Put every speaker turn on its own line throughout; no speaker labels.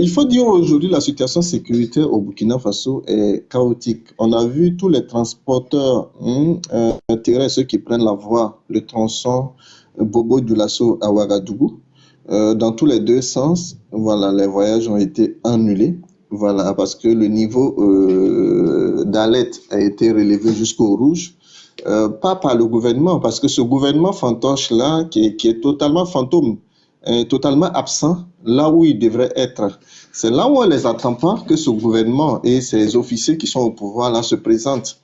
il faut dire aujourd'hui la situation sécuritaire au Burkina Faso est chaotique. On a vu tous les transporteurs terrestres ceux qui prennent la voie, le tronçon Bobo Dioulasso à Ouagadougou. Dans tous les deux sens, voilà, les voyages ont été annulés. Voilà, parce que le niveau d'alerte a été relevé jusqu'au rouge. Pas par le gouvernement, parce que ce gouvernement fantoche-là, qui est totalement fantôme, totalement absent là où il devrait être. C'est là où on ne les attend pas que ce gouvernement et ses officiers qui sont au pouvoir là se présentent.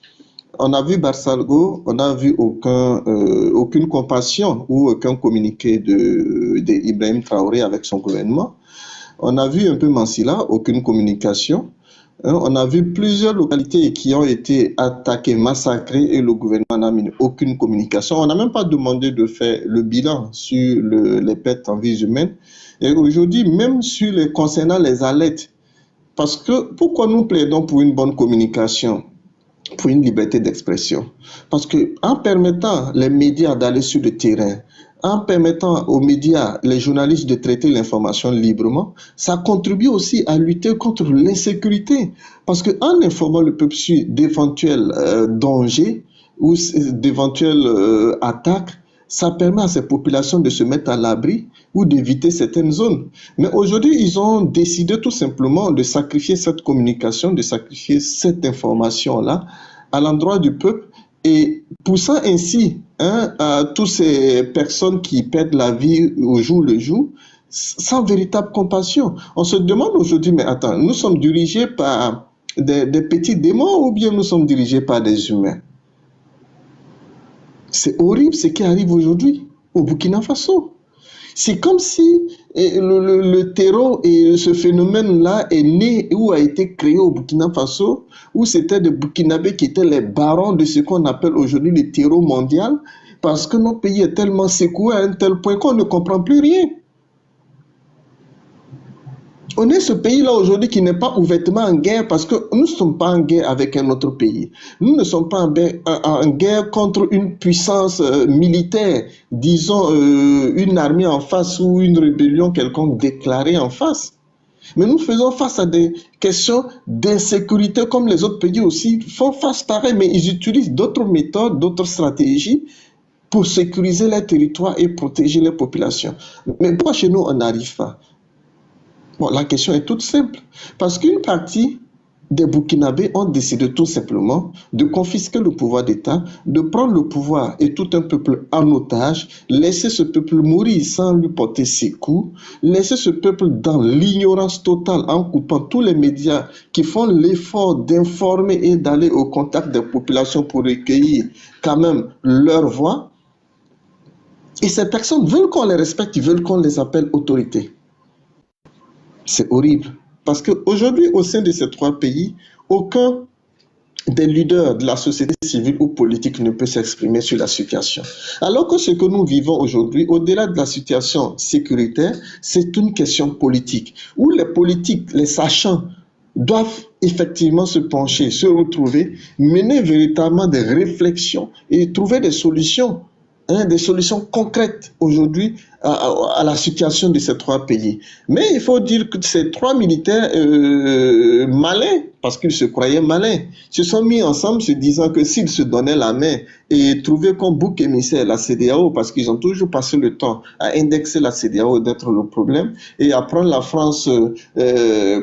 On a vu Barsalgo, on n'a vu aucune compassion ou aucun communiqué d'Ibrahim Traoré avec son gouvernement. On a vu un peu Mansilla, aucune communication. On a vu plusieurs localités qui ont été attaquées, massacrées et le gouvernement n'a mis aucune communication. On n'a même pas demandé de faire le bilan sur les pertes en vies humaines. Et aujourd'hui, même concernant les alertes, parce que pourquoi nous plaidons pour une bonne communication, pour une liberté d'expression? Parce que en permettant les médias d'aller sur le terrain, en permettant aux médias, les journalistes de traiter l'information librement, ça contribue aussi à lutter contre l'insécurité. Parce qu'en informant le peuple sur d'éventuels dangers ou d'éventuelles attaques, ça permet à ces populations de se mettre à l'abri ou d'éviter certaines zones. Mais aujourd'hui, ils ont décidé tout simplement de sacrifier cette communication, de sacrifier cette information-là à l'endroit du peuple et poussant ainsi à toutes ces personnes qui perdent la vie au jour le jour sans véritable compassion. On se demande aujourd'hui, mais attends, nous sommes dirigés par des petits démons ou bien nous sommes dirigés par des humains? C'est horrible ce qui arrive aujourd'hui au Burkina Faso. C'est comme si le terreau et ce phénomène-là est né ou a été créé au Burkina Faso, où c'était des Burkinabés qui étaient les barons de ce qu'on appelle aujourd'hui le terreau mondial, parce que notre pays est tellement secoué à un tel point qu'on ne comprend plus rien. On est ce pays-là aujourd'hui qui n'est pas ouvertement en guerre parce que nous ne sommes pas en guerre avec un autre pays. Nous ne sommes pas en guerre contre une puissance militaire, disons une armée en face ou une rébellion quelconque déclarée en face. Mais nous faisons face à des questions d'insécurité comme les autres pays aussi font face pareil, mais ils utilisent d'autres méthodes, d'autres stratégies pour sécuriser les territoires et protéger les populations. Mais pourquoi chez nous on n'arrive pas? Bon, la question est toute simple. Parce qu'une partie des Burkinabés ont décidé tout simplement de confisquer le pouvoir d'État, de prendre le pouvoir et tout un peuple en otage, laisser ce peuple mourir sans lui porter ses coups, laisser ce peuple dans l'ignorance totale en coupant tous les médias qui font l'effort d'informer et d'aller au contact des populations pour recueillir quand même leur voix. Et ces personnes veulent qu'on les respecte, ils veulent qu'on les appelle autorités. C'est horrible. Parce qu'aujourd'hui, au sein de ces trois pays, aucun des leaders de la société civile ou politique ne peut s'exprimer sur la situation. Alors que ce que nous vivons aujourd'hui, au-delà de la situation sécuritaire, c'est une question politique. Où les politiques, les sachants, doivent effectivement se pencher, se retrouver, mener véritablement des réflexions et trouver des solutions concrètes aujourd'hui à la situation de ces trois pays. Mais il faut dire que ces trois militaires malins, parce qu'ils se croyaient malins, se sont mis ensemble se disant que s'ils se donnaient la main et trouvaient comme bouc émissaire la CEDEAO, parce qu'ils ont toujours passé le temps à indexer la CEDEAO d'être le problème et à prendre la France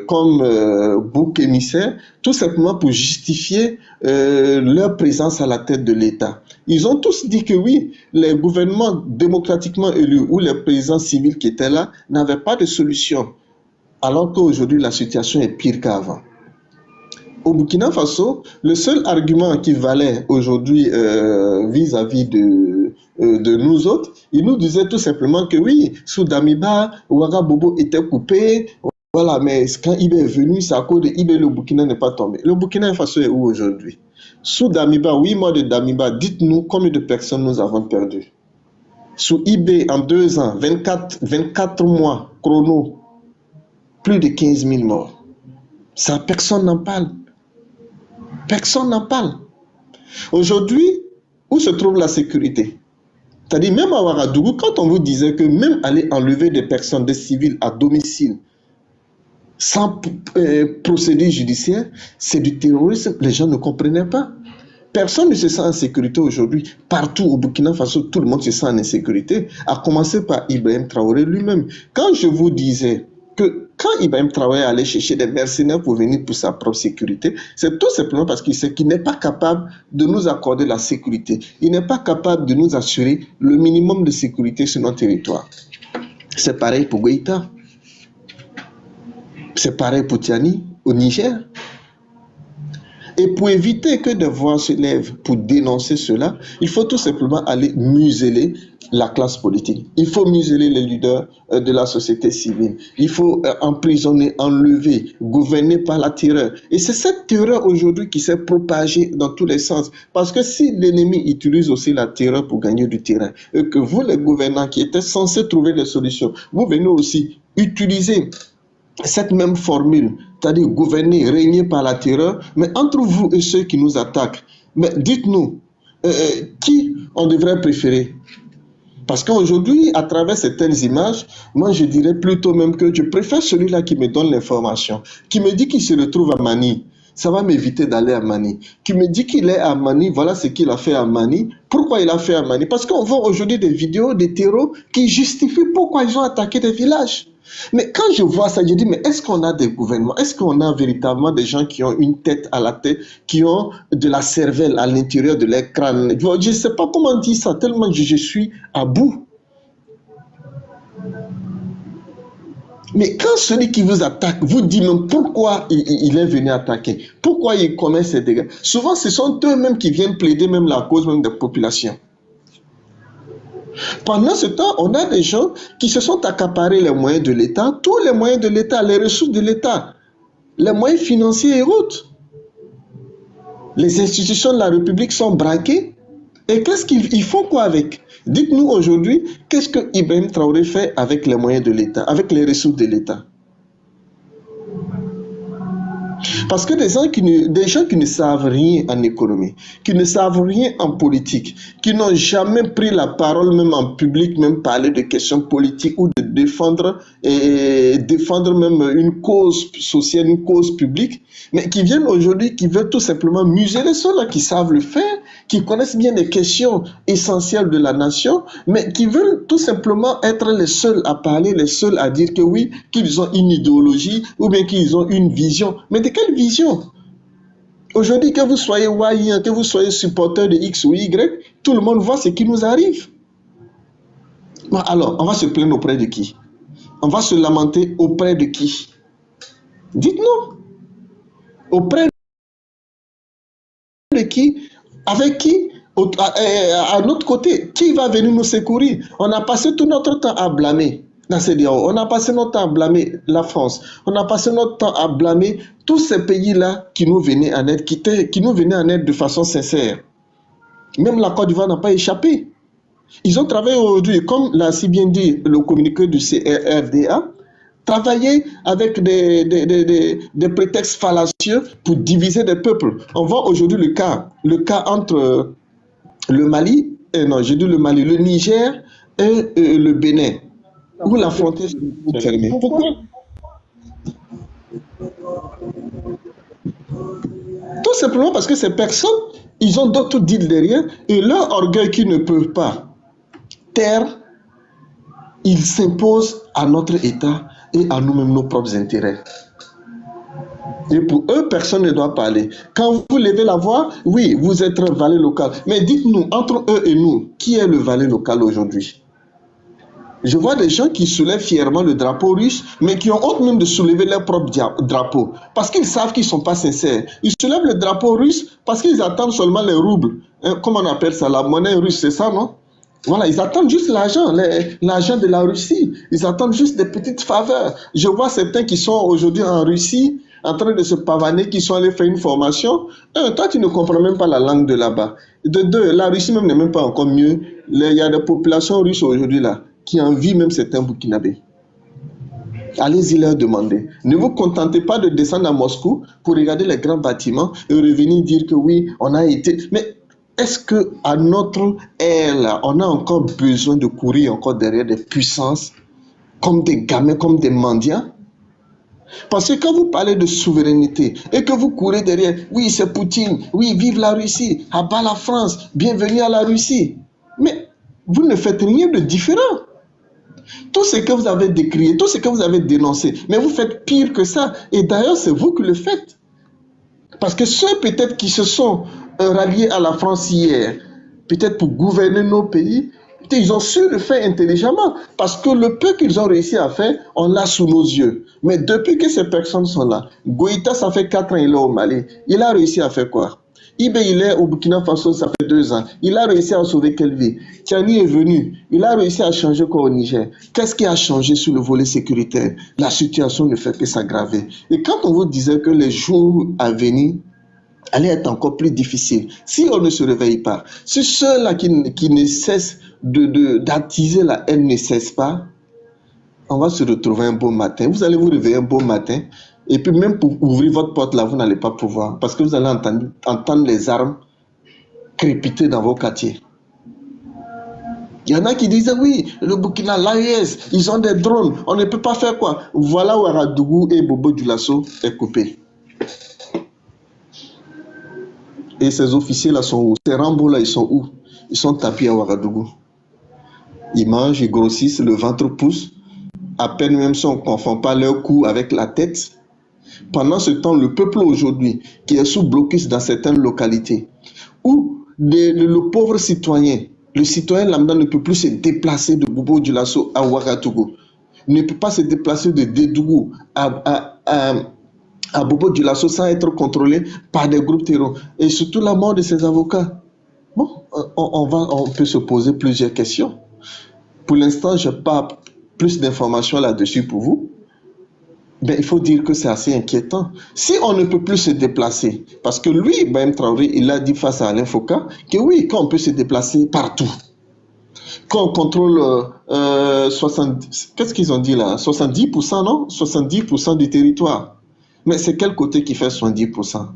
comme bouc émissaire, tout simplement pour justifier leur présence à la tête de l'État. Ils ont tous dit que oui, les gouvernements démocratiquement élus ou les présidents civils qui étaient là n'avaient pas de solution, alors qu'aujourd'hui la situation est pire qu'avant. Au Burkina Faso, le seul argument qui valait aujourd'hui vis-à-vis de nous autres, il nous disait tout simplement que oui, sous Damiba, Ouagabougou était coupé. Voilà, mais quand Ibé est venu, c'est à cause de Ibé, le Burkina n'est pas tombé. Le Burkina Faso est où aujourd'hui? Sous Damiba, 8 mois de Damiba, dites-nous combien de personnes nous avons perdu. Sous Ibé, en 2 ans, 24 mois chrono, plus de 15 000 morts. Ça, personne n'en parle. Personne n'en parle. Aujourd'hui, où se trouve la sécurité? C'est-à-dire, même à Ouagadougou, quand on vous disait que même aller enlever des personnes, des civils à domicile, sans procédure judiciaire, c'est du terrorisme. Les gens ne comprenaient pas. Personne ne se sent en sécurité aujourd'hui. Partout au Burkina Faso, tout le monde se sent en insécurité, à commencer par Ibrahim Traoré lui-même. Quand je vous disais que quand Ibrahim Traoré allait chercher des mercenaires pour venir pour sa propre sécurité, c'est tout simplement parce qu'il sait qu'il n'est pas capable de nous accorder la sécurité. Il n'est pas capable de nous assurer le minimum de sécurité sur notre territoire. C'est pareil pour Goïta. C'est pareil pour Tiani au Niger. Et pour éviter que des voix se lèvent pour dénoncer cela, il faut tout simplement aller museler la classe politique. Il faut museler les leaders de la société civile. Il faut emprisonner, enlever, gouverner par la terreur. Et c'est cette terreur aujourd'hui qui s'est propagée dans tous les sens. Parce que si l'ennemi utilise aussi la terreur pour gagner du terrain, et que vous, les gouvernants qui étaient censés trouver des solutions, vous venez aussi utiliser cette même formule, c'est-à-dire gouverner, régner par la terreur, mais entre vous et ceux qui nous attaquent, mais dites-nous, qui on devrait préférer? Parce qu'aujourd'hui, à travers certaines images, moi je dirais plutôt même que je préfère celui-là qui me donne l'information, qui me dit qu'il se retrouve à Mani. Ça va m'éviter d'aller à Mani. Qui me dit qu'il est à Mani, voilà ce qu'il a fait à Mani. Pourquoi il a fait à Mani? Parce qu'on voit aujourd'hui des vidéos des terreaux qui justifient pourquoi ils ont attaqué des villages. Mais quand je vois ça, je dis, mais est-ce qu'on a des gouvernements? Est-ce qu'on a véritablement des gens qui ont une tête à la tête, qui ont de la cervelle à l'intérieur de leur crâne? Je ne sais pas comment dire ça, tellement je suis à bout. Mais quand celui qui vous attaque vous dit même pourquoi il est venu attaquer, pourquoi il commet ces dégâts, souvent ce sont eux-mêmes qui viennent plaider même la cause même des populations. Pendant ce temps, on a des gens qui se sont accaparés les moyens de l'État, tous les moyens de l'État, les ressources de l'État, les moyens financiers et autres. Les institutions de la République sont braquées. Et qu'est-ce qu'ils font quoi avec? Dites-nous aujourd'hui, qu'est-ce que Ibrahim Traoré fait avec les moyens de l'État, avec les ressources de l'État? Parce que des gens qui ne savent rien en économie, qui ne savent rien en politique, qui n'ont jamais pris la parole même en public, même parler de questions politiques ou de défendre même une cause sociale, une cause publique, mais qui viennent aujourd'hui, qui veulent tout simplement museler ceux-là qui savent le faire, qui connaissent bien les questions essentielles de la nation, mais qui veulent tout simplement être les seuls à parler, les seuls à dire que oui, qu'ils ont une idéologie ou bien qu'ils ont une vision. Mais de quelle vision? Aujourd'hui, que vous soyez Waïen, que vous soyez supporter de X ou Y, tout le monde voit ce qui nous arrive. Bon, alors, on va se plaindre auprès de qui? On va se lamenter auprès de qui? Dites-nous. Auprès de qui? Avec qui? À notre côté, qui va venir nous secourir? On a passé tout notre temps à blâmer la CEDEAO, on a passé notre temps à blâmer la France, on a passé notre temps à blâmer tous ces pays-là qui nous venaient en aide, qui nous venaient en aide de façon sincère. Même la Côte d'Ivoire n'a pas échappé. Ils ont travaillé aujourd'hui, comme l'a si bien dit le communiqué du CRDA, travailler avec des prétextes fallacieux pour diviser des peuples. On voit aujourd'hui le cas entre le Mali, le Niger et le Bénin, où la frontière est fermée. Pourquoi? Tout simplement parce que ces personnes, ils ont d'autres deals derrière et leur orgueil qu'ils ne peuvent pas taire, ils s'imposent à notre État et à nous-mêmes nos propres intérêts. Et pour eux, personne ne doit parler. Quand vous levez la voix, oui, vous êtes un valet local. Mais dites-nous, entre eux et nous, qui est le valet local aujourd'hui? Je vois des gens qui soulèvent fièrement le drapeau russe, mais qui ont honte même de soulever leur propre drapeau. Parce qu'ils savent qu'ils ne sont pas sincères. Ils soulèvent le drapeau russe parce qu'ils attendent seulement les roubles. Comment on appelle ça? La monnaie russe, c'est ça, non? Voilà, ils attendent juste l'argent de la Russie. Ils attendent juste des petites faveurs. Je vois certains qui sont aujourd'hui en Russie, en train de se pavaner, qui sont allés faire une formation. Toi, tu ne comprends même pas la langue de là-bas. De deux, la Russie même n'est même pas encore mieux. Il y a des populations russes aujourd'hui là, qui envient même certains Burkinabés. Allez-y leur demander. Ne vous contentez pas de descendre à Moscou pour regarder les grands bâtiments et revenir dire que oui, on a été... Mais est-ce qu'à notre ère, là, on a encore besoin de courir encore derrière des puissances comme des gamins, comme des mendiants? Parce que quand vous parlez de souveraineté et que vous courez derrière, oui, c'est Poutine, oui, vive la Russie, à bas la France, bienvenue à la Russie. Mais vous ne faites rien de différent. Tout ce que vous avez décrié, tout ce que vous avez dénoncé, mais vous faites pire que ça. Et d'ailleurs, c'est vous qui le faites. Parce que ceux peut-être qui se sont ralliés à la France hier, peut-être pour gouverner nos pays, ils ont su le faire intelligemment. Parce que le peu qu'ils ont réussi à faire, on l'a sous nos yeux. Mais depuis que ces personnes sont là, Goïta, ça fait 4 ans, il est au Mali. Il a réussi à faire quoi? Ibe, il est au Burkina Faso, ça fait 2 ans. Il a réussi à sauver quelle vie? Tiani est venu. Il a réussi à changer quoi au Niger? Qu'est-ce qui a changé sur le volet sécuritaire? La situation ne fait que s'aggraver. Et quand on vous disait que les jours à venir allaient être encore plus difficiles, si on ne se réveille pas, si ceux-là qui ne cessent d'attiser la haine ne cessent pas, on va se retrouver un beau matin. Vous allez vous réveiller un beau matin. Et puis même pour ouvrir votre porte là, vous n'allez pas pouvoir. Parce que vous allez entendre les armes crépiter dans vos quartiers. Il y en a qui disent, oui, le Burkina, l'AES, ils ont des drones. On ne peut pas faire quoi? Voilà où Ouagadougou et Bobo Dioulasso est coupé. Et ces officiers-là sont où? Ces Rambo-là, ils sont où? Ils sont tapis à Ouagadougou. Ils mangent, ils grossissent, le ventre pousse. À peine même si on ne confond pas leur cou avec la tête. Pendant ce temps, le peuple aujourd'hui, qui est sous blocus dans certaines localités, où le pauvre citoyen, le citoyen lambda ne peut plus se déplacer de Bobo Dioulasso à Ouagadougou, ne peut pas se déplacer de Dédougou à Bobo Dioulasso sans être contrôlé par des groupes terroristes. Et surtout la mort de ses avocats. Bon, on peut se poser plusieurs questions. Pour l'instant, je n'ai pas plus d'informations là-dessus pour vous. Ben, il faut dire que c'est assez inquiétant. Si on ne peut plus se déplacer, parce que lui, Ibrahim Traoré, il a dit face à Alain Foucault que oui, quand on peut se déplacer partout, quand on contrôle 70, qu'est-ce qu'ils ont dit là? 70%, non? 70% du territoire. Mais c'est quel côté qui fait 70%?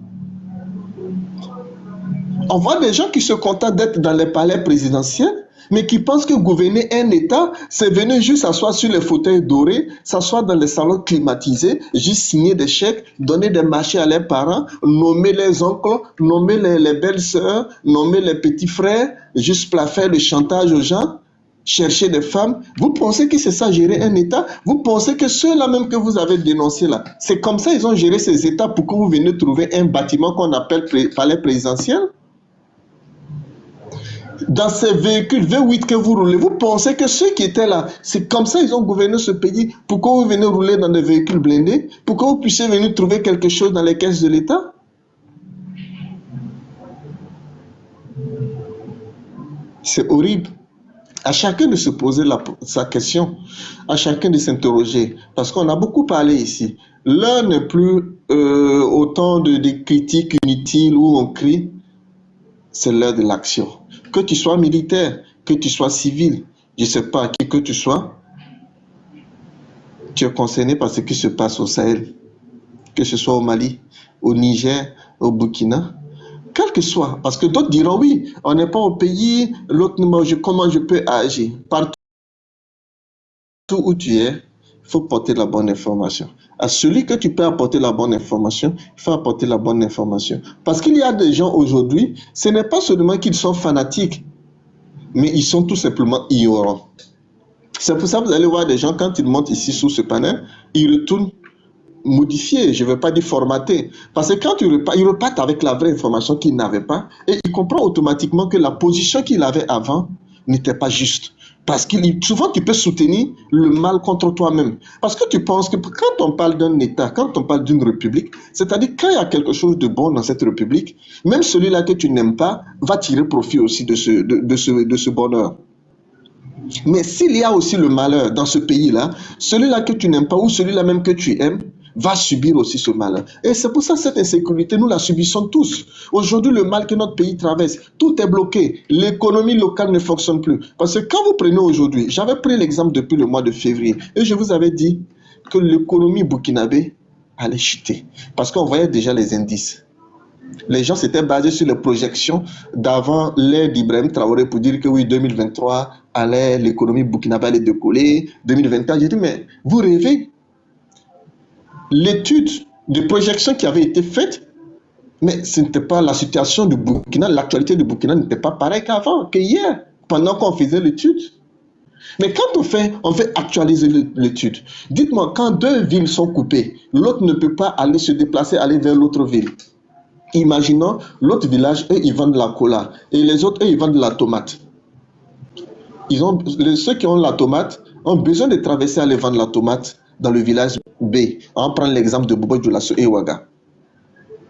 On voit des gens qui se contentent d'être dans les palais présidentiels, mais qui pensent que gouverner un État, c'est venir juste s'asseoir sur les fauteuils dorés, s'asseoir dans les salons climatisés, juste signer des chèques, donner des marchés à leurs parents, nommer les oncles, nommer les belles-sœurs, nommer les petits frères, juste pour faire le chantage aux gens, chercher des femmes. Vous pensez que c'est ça gérer un État? Vous pensez que ceux-là même que vous avez dénoncés là, c'est comme ça ils ont géré ces États pour que vous veniez trouver un bâtiment qu'on appelle palais présidentiel? Dans ces véhicules V8 que vous roulez, vous pensez que ceux qui étaient là, c'est comme ça ils ont gouverné ce pays? Pourquoi vous venez rouler dans des véhicules blindés? Pourquoi vous puissiez venir trouver quelque chose dans les caisses de l'État? C'est horrible. À chacun de se poser sa question, à chacun de s'interroger, parce qu'on a beaucoup parlé ici. L'heure n'est plus autant de critiques inutiles où on crie, c'est l'heure de l'action. Que tu sois militaire, que tu sois civil, je ne sais pas qui que tu sois, tu es concerné par ce qui se passe au Sahel, que ce soit au Mali, au Niger, au Burkina, quel que soit. Parce que d'autres diront oui, on n'est pas au pays, l'autre, comment je peux agir? Partout où tu es, il faut porter la bonne information. À celui que tu peux apporter la bonne information, il faut apporter la bonne information. Parce qu'il y a des gens aujourd'hui, ce n'est pas seulement qu'ils sont fanatiques, mais ils sont tout simplement ignorants. C'est pour ça que vous allez voir des gens, quand ils montent ici sous ce panel, ils retournent modifiés, je ne veux pas dire formatés. Parce que quand ils repartent avec la vraie information qu'ils n'avaient pas, et ils comprennent automatiquement que la position qu'il avait avant n'était pas juste. Parce que souvent, tu peux soutenir le mal contre toi-même. Parce que tu penses que quand on parle d'un État, quand on parle d'une république, c'est-à-dire quand il y a quelque chose de bon dans cette république, même celui-là que tu n'aimes pas va tirer profit aussi de ce bonheur. Mais s'il y a aussi le malheur dans ce pays-là, celui-là que tu n'aimes pas ou celui-là même que tu aimes, va subir aussi ce malheur. Et c'est pour ça que cette insécurité, nous la subissons tous. Aujourd'hui, le mal que notre pays traverse, tout est bloqué. L'économie locale ne fonctionne plus. Parce que quand vous prenez aujourd'hui, j'avais pris l'exemple depuis le mois de février, et je vous avais dit que l'économie burkinabé allait chuter. Parce qu'on voyait déjà les indices. Les gens s'étaient basés sur les projections d'avant l'ère d'Ibrahim Traoré pour dire que oui, 2023, l'économie burkinabé allait décoller. 2024, j'ai dit, mais vous rêvez? l'étude de projection qui avait été faite, mais ce n'était pas la situation du Burkina, l'actualité du Burkina n'était pas pareille qu'avant, qu'hier, pendant qu'on faisait l'étude. Mais quand on fait actualiser l'étude, dites-moi, quand deux villes sont coupées, l'autre ne peut pas aller se déplacer, aller vers l'autre ville. Imaginons l'autre village, eux, ils vendent de la cola, et les autres, eux, ils vendent de la tomate. Ceux qui ont la tomate ont besoin de traverser aller vendre la tomate dans le village B. On prend l'exemple de Bobo Dioulasso et Ouaga.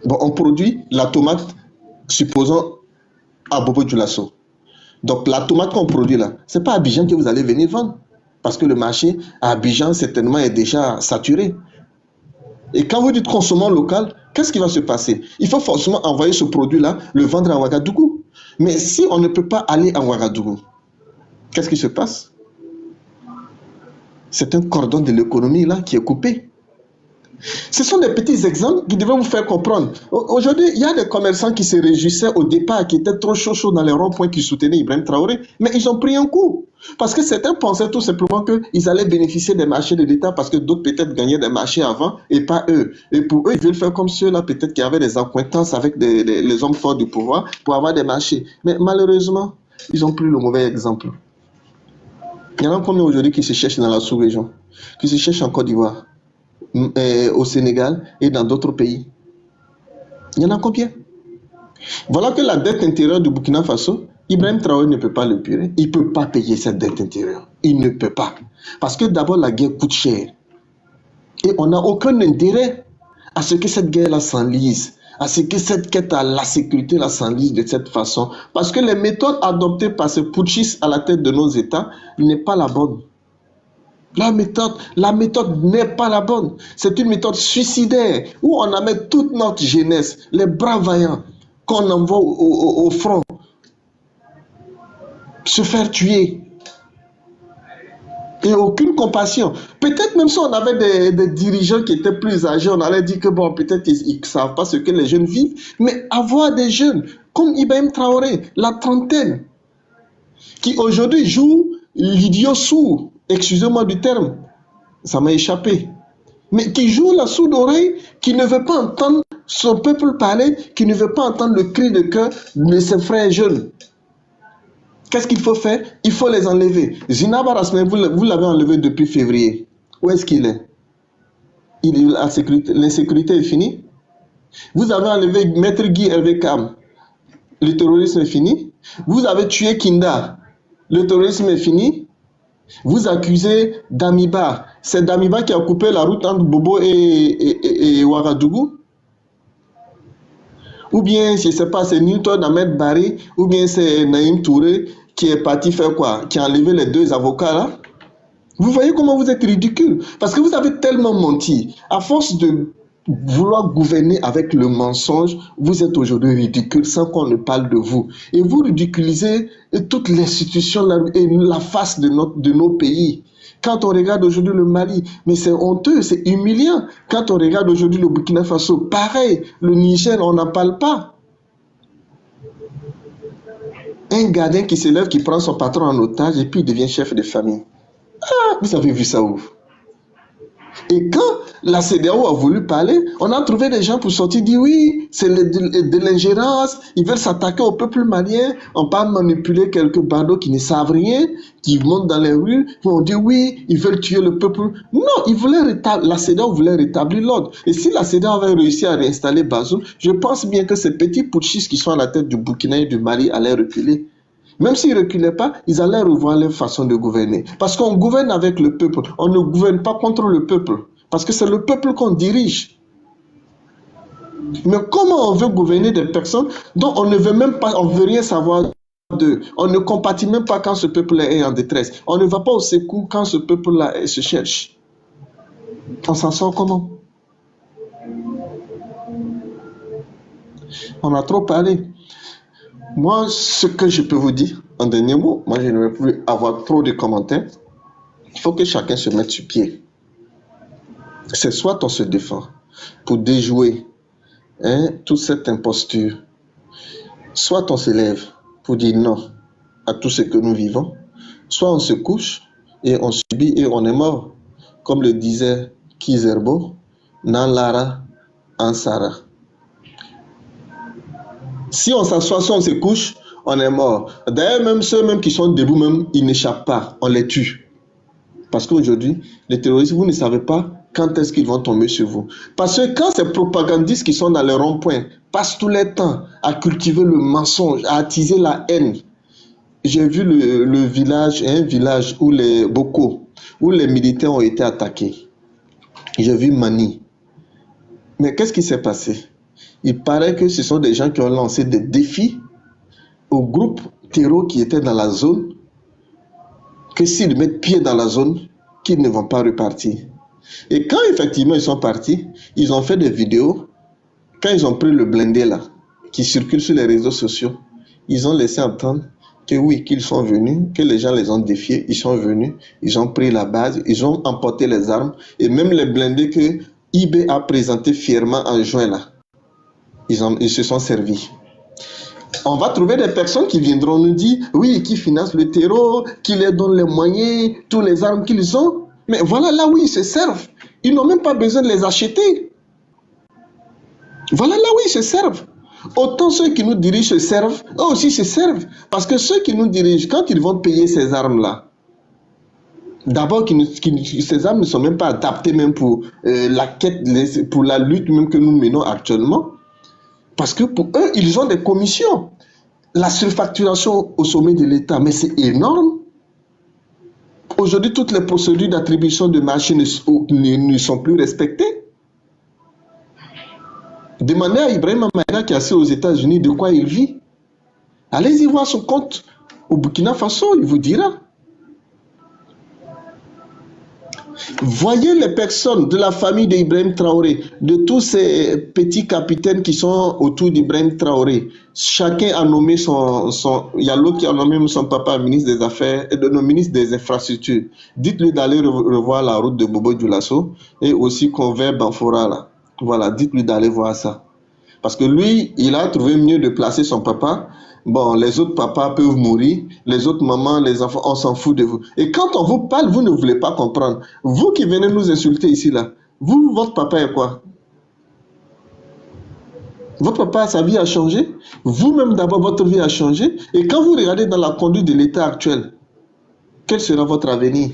Bon, on produit la tomate, supposons, à Bobo Dioulasso. Donc la tomate qu'on produit là, ce n'est pas à Abidjan que vous allez venir vendre. Parce que le marché à Abidjan, certainement, est déjà saturé. Et quand vous dites consommons local, qu'est-ce qui va se passer? Il faut forcément envoyer ce produit-là, le vendre à Ouagadougou. Mais si on ne peut pas aller à Ouagadougou, qu'est-ce qui se passe? C'est un cordon de l'économie là qui est coupé. Ce sont des petits exemples qui devraient vous faire comprendre. Aujourd'hui, il y a des commerçants qui se réjouissaient au départ, qui étaient trop chauds dans les ronds-points qui soutenaient Ibrahim Traoré, mais ils ont pris un coup. Parce que certains pensaient tout simplement qu'ils allaient bénéficier des marchés de l'État parce que d'autres peut-être gagnaient des marchés avant et pas eux. Et pour eux, ils veulent faire comme ceux-là, peut-être qui avaient des accointances avec les hommes forts du pouvoir pour avoir des marchés. Mais malheureusement, ils ont pris le mauvais exemple. Il y en a combien aujourd'hui qui se cherchent dans la sous-région, qui se cherchent en Côte d'Ivoire, au Sénégal et dans d'autres pays? Il y en a combien? Voilà que la dette intérieure du Burkina Faso, Ibrahim Traoré ne peut pas le payer. Il ne peut pas payer cette dette intérieure. Il ne peut pas. Parce que d'abord, la guerre coûte cher. Et on n'a aucun intérêt à ce que cette guerre-là s'enlise, à ce que cette quête à la sécurité-là s'enlise de cette façon. Parce que les méthodes adoptées par ces putschistes à la tête de nos États n'est pas la bonne. La méthode n'est pas la bonne. C'est une méthode suicidaire où on amène toute notre jeunesse, les bras vaillants, qu'on envoie au front, se faire tuer. Et aucune compassion. Peut-être même si on avait des dirigeants qui étaient plus âgés, on allait dire que bon, peut-être ils ne savent pas ce que les jeunes vivent. Mais avoir des jeunes comme Ibrahim Traoré, la trentaine, qui aujourd'hui joue l'idiot sourd, excusez-moi du terme, ça m'a échappé, mais qui joue la sourde oreille, qui ne veut pas entendre son peuple parler, qui ne veut pas entendre le cri de cœur de ses frères jeunes. Qu'est-ce qu'il faut faire? Il faut les enlever. Zinaba Rasmé, vous l'avez enlevé depuis février. Où est-ce qu'il est? L'insécurité est finie. Vous avez enlevé Maître Guy Hervé Kam. Le terrorisme est fini. Vous avez tué Kinda. Le terrorisme est fini. Vous accusez Damiba. C'est Damiba qui a coupé la route entre Bobo et Ouagadougou. Ou bien, je ne sais pas, c'est Newton Ahmed Barry, ou bien c'est Naïm Touré qui est parti faire quoi? Qui a enlevé les deux avocats là. Vous voyez comment vous êtes ridicule? Parce que vous avez tellement menti. À force de vouloir gouverner avec le mensonge, vous êtes aujourd'hui ridicule sans qu'on ne parle de vous. Et vous ridiculisez toute l'institution et la face de nos pays. Quand on regarde aujourd'hui le Mali, mais c'est honteux, c'est humiliant. Quand on regarde aujourd'hui le Burkina Faso, pareil, le Niger, on n'en parle pas. Un gardien qui se lève, qui prend son patron en otage et puis il devient chef de famille. Ah, vous avez vu ça où? Et quand la CEDEAO a voulu parler, on a trouvé des gens pour sortir dire oui, c'est de l'ingérence, ils veulent s'attaquer au peuple malien, on peut manipuler quelques badauds qui ne savent rien, qui montent dans les rues, on dit oui, ils veulent tuer le peuple. Non, la CEDEAO voulait rétablir l'ordre. Et si la CEDEAO avait réussi à réinstaller Bazoum, je pense bien que ces petits putschistes qui sont à la tête du Burkina et du Mali allaient reculer. Même s'ils ne reculaient pas, ils allaient revoir leur façon de gouverner. Parce qu'on gouverne avec le peuple, on ne gouverne pas contre le peuple. Parce que c'est le peuple qu'on dirige. Mais comment on veut gouverner des personnes dont on ne veut même pas, on ne veut rien savoir d'eux. On ne compatit même pas quand ce peuple est en détresse. On ne va pas au secours quand ce peuple-là se cherche. On s'en sort comment? On a trop parlé. Moi, ce que je peux vous dire, en dernier mot, moi je ne veux plus avoir trop de commentaires. Il faut que chacun se mette sur pied. C'est soit on se défend pour déjouer toute cette imposture, soit on se lève pour dire non à tout ce que nous vivons, soit on se couche et on subit et on est mort. Comme le disait Kizerbo, Nanlara, Ansara. Si on s'assoit, si on se couche, on est mort. D'ailleurs, même ceux même qui sont debout, même, ils n'échappent pas. On les tue. Parce qu'aujourd'hui, les terroristes, vous ne savez pas quand est-ce qu'ils vont tomber sur vous. Parce que quand ces propagandistes qui sont dans les ronds-points passent tout leur temps à cultiver le mensonge, à attiser la haine. J'ai vu le village, un village où les Boko, où les militaires ont été attaqués. J'ai vu Mani. Mais qu'est-ce qui s'est passé? Il paraît que ce sont des gens qui ont lancé des défis aux groupes terreaux qui étaient dans la zone, que s'ils mettent pied dans la zone, qu'ils ne vont pas repartir. Et quand effectivement ils sont partis, ils ont fait des vidéos. Quand ils ont pris le blindé là, qui circule sur les réseaux sociaux, ils ont laissé entendre que oui, qu'ils sont venus, que les gens les ont défiés, ils sont venus, ils ont pris la base, ils ont emporté les armes, et même les blindés que IB a présenté fièrement en juin là, ils se sont servis. On va trouver des personnes qui viendront nous dire, oui, qui financent le terreau, qui leur donnent les moyens, toutes les armes qu'ils ont. Mais voilà là où ils se servent. Ils n'ont même pas besoin de les acheter. Voilà là où ils se servent. Autant ceux qui nous dirigent se servent, eux aussi se servent. Parce que ceux qui nous dirigent, quand ils vont payer ces armes-là, d'abord, ces armes ne sont même pas adaptées même pour la quête, pour la lutte même que nous menons actuellement. Parce que pour eux, ils ont des commissions. La surfacturation au sommet de l'État, mais c'est énorme. Aujourd'hui, toutes les procédures d'attribution de marché ne sont plus respectées. Demandez à Ibrahim Maïga qui est assis aux États-Unis de quoi il vit. Allez-y voir son compte au Burkina Faso, il vous dira. Voyez les personnes de la famille d'Ibrahim Traoré, de tous ces petits capitaines qui sont autour d'Ibrahim Traoré. Chacun a nommé il y a l'autre qui a nommé son papa ministre des Affaires, ministre des Infrastructures. Dites-lui d'aller revoir la route de Bobo Dioulasso et aussi Convert Banfora là. Voilà, dites-lui d'aller voir ça. Parce que lui, il a trouvé mieux de placer son papa. Bon, les autres papas peuvent mourir, les autres mamans, les enfants, on s'en fout de vous. Et quand on vous parle, vous ne voulez pas comprendre. Vous qui venez nous insulter ici, là, vous, votre papa est quoi? Votre papa, sa vie a changé. Vous-même, d'abord, votre vie a changé. Et quand vous regardez dans la conduite de l'État actuel, quel sera votre avenir?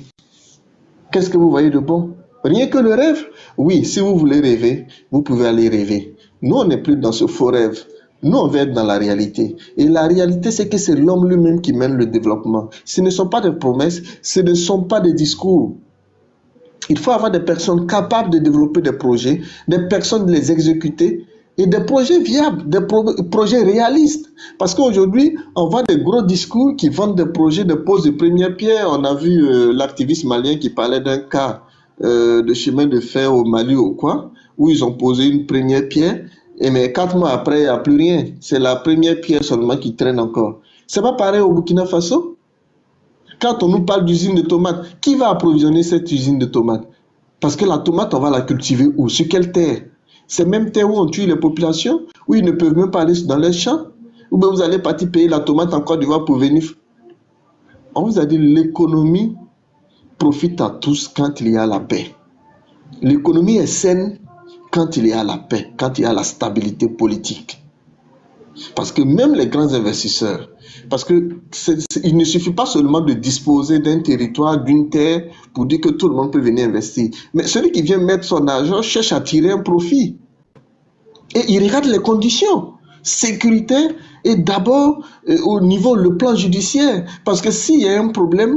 Qu'est-ce que vous voyez de bon? Rien que le rêve? Oui, si vous voulez rêver, vous pouvez aller rêver. Nous, on n'est plus dans ce faux rêve. Nous, on va être dans la réalité. Et la réalité, c'est que c'est l'homme lui-même qui mène le développement. Ce ne sont pas des promesses, ce ne sont pas des discours. Il faut avoir des personnes capables de développer des projets, des personnes de les exécuter et des projets viables, des projets réalistes. Parce qu'aujourd'hui, on voit des gros discours qui vendent des projets de pose de première pierre. On a vu l'activiste malien qui parlait d'un cas de chemin de fer au Mali ou quoi, où ils ont posé une première pierre. Et mais 4 mois après, il n'y a plus rien. C'est la première pierre seulement qui traîne encore. C'est pas pareil au Burkina Faso? Quand on nous parle d'usine de tomates, qui va approvisionner cette usine de tomates? Parce que la tomate, on va la cultiver où? Sur quelle terre? C'est même terre où on tue les populations, où ils ne peuvent même pas aller dans les champs. Ou bien vous allez partir payer la tomate en Côte d'Ivoire pour venir. On vous a dit l'économie profite à tous quand il y a la paix. L'économie est saine quand il y a la paix, quand il y a la stabilité politique. Parce que même les grands investisseurs, parce que il ne suffit pas seulement de disposer d'un territoire, d'une terre, pour dire que tout le monde peut venir investir. Mais celui qui vient mettre son argent cherche à tirer un profit. Et il regarde les conditions sécuritaires et d'abord au niveau, le plan judiciaire. Parce que s'il y a un problème,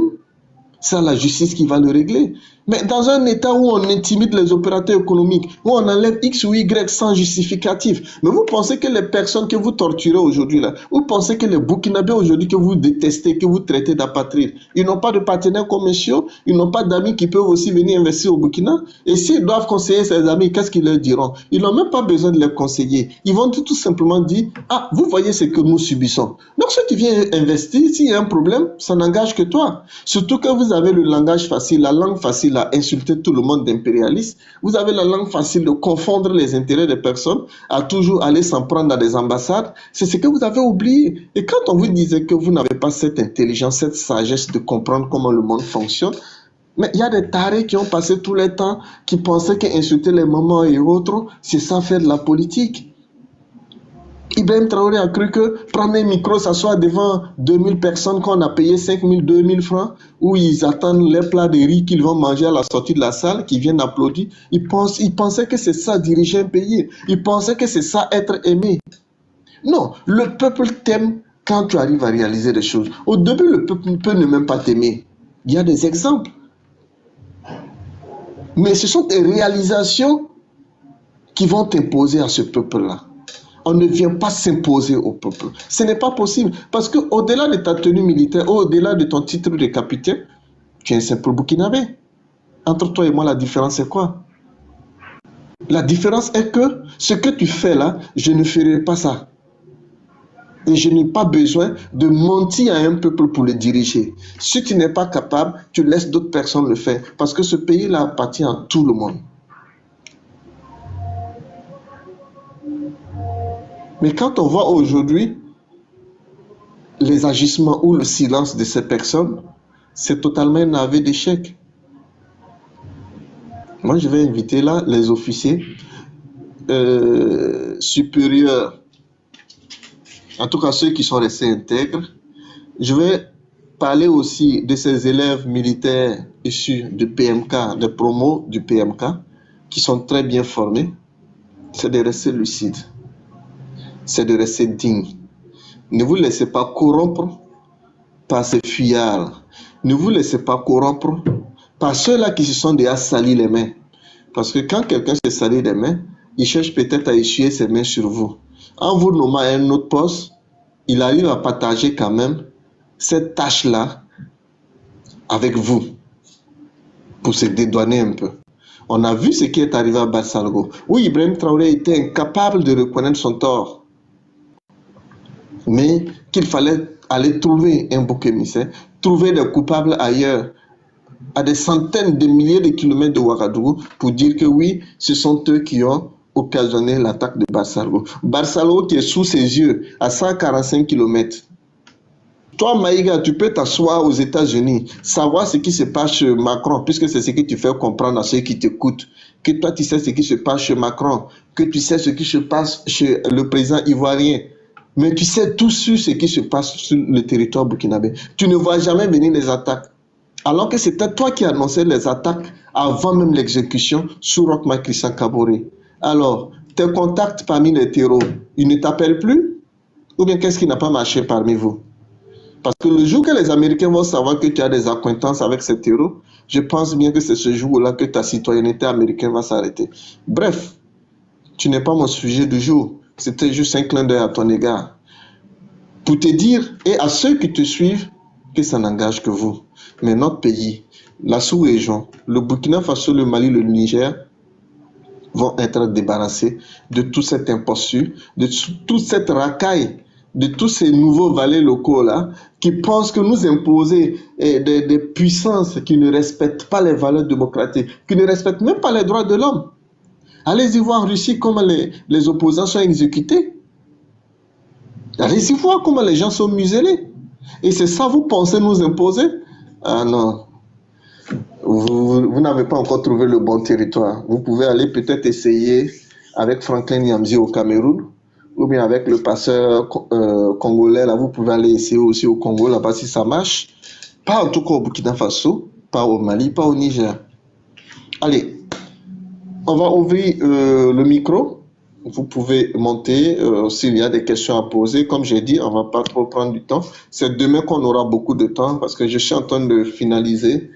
c'est la justice qui va le régler. Mais dans un état où on intimide les opérateurs économiques, où on enlève X ou Y sans justificatif, mais vous pensez que les personnes que vous torturez aujourd'hui, là, vous pensez que les Burkinabés aujourd'hui que vous détestez, que vous traitez d'apatrides, ils n'ont pas de partenaires commerciaux, ils n'ont pas d'amis qui peuvent aussi venir investir au Burkina? Et s'ils doivent conseiller ses amis, qu'est-ce qu'ils leur diront? Ils n'ont même pas besoin de les conseiller. Ils vont tout simplement dire, ah, vous voyez ce que nous subissons. Donc ceux qui viennent investir, s'il y a un problème, ça n'engage que toi. Surtout que vous avez le langage facile, la langue facile à insulter tout le monde d'impérialiste. Vous avez la langue facile de confondre les intérêts des personnes, à toujours aller s'en prendre à des ambassades. C'est ce que vous avez oublié. Et quand on vous disait que vous n'avez pas cette intelligence, cette sagesse de comprendre comment le monde fonctionne, Mais il y a des tarés qui ont passé tout le temps, qui pensaient qu'insulter les mamans et autres, c'est ça faire de la politique. Ibrahim Traoré a cru que prendre un micro, s'asseoir devant 2000 personnes qu'on a payé 5000, 2000 francs, où ils attendent les plats de riz qu'ils vont manger à la sortie de la salle, qui viennent applaudir. Ils pensaient que c'est ça diriger un pays. Ils pensaient que c'est ça être aimé. Non, le peuple t'aime quand tu arrives à réaliser des choses. Au début, le peuple peut ne même pas t'aimer. Il y a des exemples. Mais ce sont des réalisations qui vont t'imposer à ce peuple-là. On ne vient pas s'imposer au peuple. Ce n'est pas possible. Parce qu'au-delà de ta tenue militaire, au-delà de ton titre de capitaine, tu es un simple Burkinabé. Entre toi et moi, la différence c'est quoi? La différence est que ce que tu fais là, je ne ferai pas ça. Et je n'ai pas besoin de mentir à un peuple pour le diriger. Si tu n'es pas capable, tu laisses d'autres personnes le faire. Parce que ce pays-là appartient à tout le monde. Mais quand on voit aujourd'hui les agissements ou le silence de ces personnes, c'est totalement un aveu d'échec. Moi, je vais inviter là les officiers supérieurs, en tout cas ceux qui sont restés intègres. Je vais parler aussi de ces élèves militaires issus du PMK, des promos du PMK, qui sont très bien formés. C'est de rester lucide, c'est de rester digne. Ne vous laissez pas corrompre par ces fuyards. Ne vous laissez pas corrompre par ceux-là qui se sont déjà salis les mains. Parce que quand quelqu'un se salit les mains, il cherche peut-être à essuyer ses mains sur vous. En vous nommant à un autre poste, il arrive à partager quand même cette tâche-là avec vous pour se dédouaner un peu. On a vu ce qui est arrivé à Barsalgo, où Ibrahim Traoré était incapable de reconnaître son tort. Mais qu'il fallait aller trouver un bouc émissaire, trouver des coupables ailleurs, à des centaines de milliers de kilomètres de Ouagadougou, pour dire que oui, ce sont eux qui ont occasionné l'attaque de Barsalgo. Barsalgo qui est sous ses yeux, à 145 kilomètres. Toi, Maïga, tu peux t'asseoir aux États-Unis, savoir ce qui se passe chez Macron, puisque c'est ce que tu fais comprendre à ceux qui t'écoutent. Que toi, tu sais ce qui se passe chez Macron, que tu sais ce qui se passe chez le président ivoirien. Mais tu sais tout sur ce qui se passe sur le territoire burkinabé. Tu ne vois jamais venir les attaques. Alors que c'était toi qui annonçais les attaques avant même l'exécution sur Roch-Marc Christian Kaboré. Alors, tes contacts parmi les terreaux, ils ne t'appellent plus? Ou bien qu'est-ce qui n'a pas marché parmi vous? Parce que le jour que les Américains vont savoir que tu as des acquaintances avec ces terreaux, je pense bien que c'est ce jour-là que ta citoyenneté américaine va s'arrêter. Bref, tu n'es pas mon sujet du jour. C'était juste un clin d'œil à ton égard. Pour te dire, et à ceux qui te suivent, que ça n'engage que vous. Mais notre pays, la sous-région, le Burkina Faso, le Mali, le Niger, vont être débarrassés de toute cette imposture, de toute cette racaille, de tous ces nouveaux valets locaux-là, qui pensent que nous imposer des puissances qui ne respectent pas les valeurs démocratiques, qui ne respectent même pas les droits de l'homme. Allez-y voir en Russie comment les opposants sont exécutés. Allez-y voir comment les gens sont muselés. Et c'est ça, vous pensez nous imposer? Ah non. Vous n'avez pas encore trouvé le bon territoire. Vous pouvez aller peut-être essayer avec Franklin Nyamzi au Cameroun, ou bien avec le passeur congolais, là, vous pouvez aller essayer aussi au Congo, là-bas, si ça marche. Pas en tout cas au Burkina Faso, pas au Mali, pas au Niger. Allez, on va ouvrir le micro. Vous pouvez monter s'il y a des questions à poser. Comme j'ai dit, on ne va pas trop prendre du temps. C'est demain qu'on aura beaucoup de temps parce que je suis en train de finaliser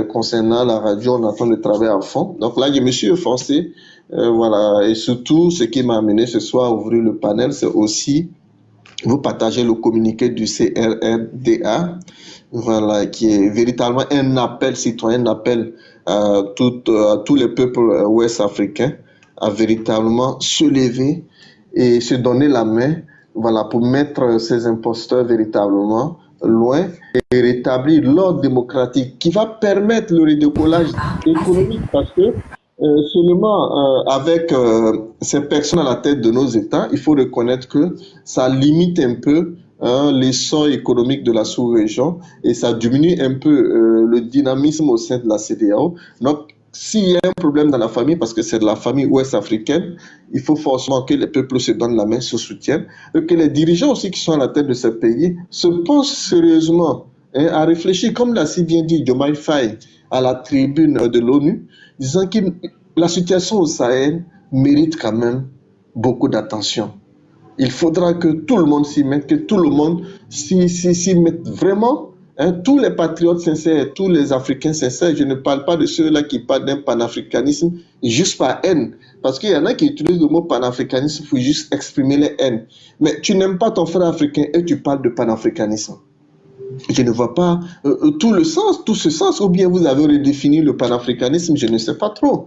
concernant la radio. On est en train de travailler à fond. Donc là, je me suis efforcé. Voilà. Et surtout, ce qui m'a amené ce soir à ouvrir le panel, c'est aussi vous partager le communiqué du CRRDA, voilà, qui est véritablement un appel citoyen, un appel à tous les peuples ouest africains à véritablement se lever et se donner la main, voilà, pour mettre ces imposteurs véritablement loin et rétablir l'ordre démocratique qui va permettre le redécollage économique parce que seulement avec ces personnes à la tête de nos États, il faut reconnaître que ça limite un peu hein, l'essor économique de la sous-région et ça diminue un peu le dynamisme au sein de la CEDEAO. Donc, s'il y a un problème dans la famille, parce que c'est de la famille ouest-africaine, il faut forcément que les peuples se donnent la main, se soutiennent, et que les dirigeants aussi qui sont à la tête de ces pays se pensent sérieusement, hein, à réfléchir, comme l'a si bien dit Diomaye Faye à la tribune de l'ONU, disant que la situation au Sahel mérite quand même beaucoup d'attention. Il faudra que tout le monde s'y mette, que tout le monde s'y mette vraiment. Hein, tous les patriotes sincères, tous les Africains sincères, je ne parle pas de ceux-là qui parlent d'un panafricanisme juste par haine. Parce qu'il y en a qui utilisent le mot panafricanisme pour juste exprimer les haines. Mais tu n'aimes pas ton frère africain et tu parles de panafricanisme. Je ne vois pas tout le sens, tout ce sens, ou bien vous avez redéfini le panafricanisme, je ne sais pas trop.